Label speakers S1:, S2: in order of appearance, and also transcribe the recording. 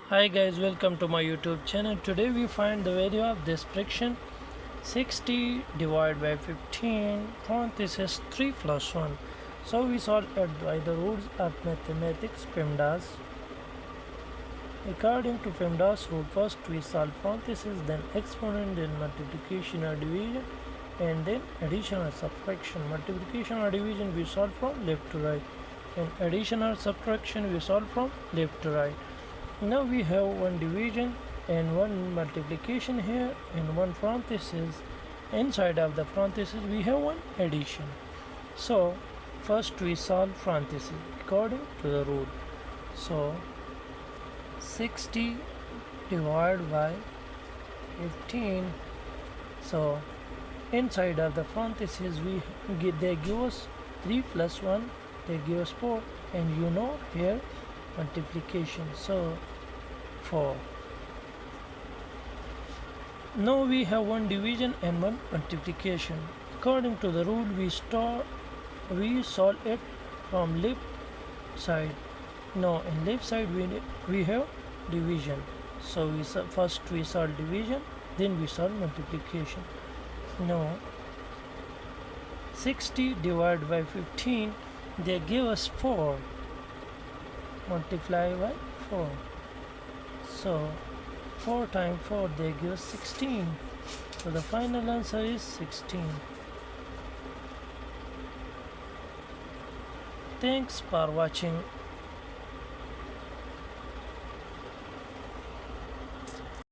S1: Hi guys, welcome to my YouTube channel. Today we find the value of this fraction 60 divided by 15 parenthesis 3 plus 1. So we solve it by the rules of mathematics PEMDAS. According to PEMDAS rule, first we solve parenthesis, then exponent, then multiplication or division, and then addition or subtraction. Multiplication or division we solve from left to right, and addition or subtraction we solve from left to right. Now we have one division and one multiplication here and one parenthesis. Inside of the parenthesis we have one addition. So first we solve parenthesis according to the rule. So 60 divided by 15. So inside of the parenthesis they give us 3 plus 1, they give us 4, and here multiplication, so 4. Now we have one division and one multiplication. According to the rule we solve it from left side. Now in left side we have division, so first we solve division, then we solve multiplication. Now 60 divided by 15, they give us 4, multiply by 4, so 4 times 4 they give us 16, so the final answer is 16. Thanks for watching.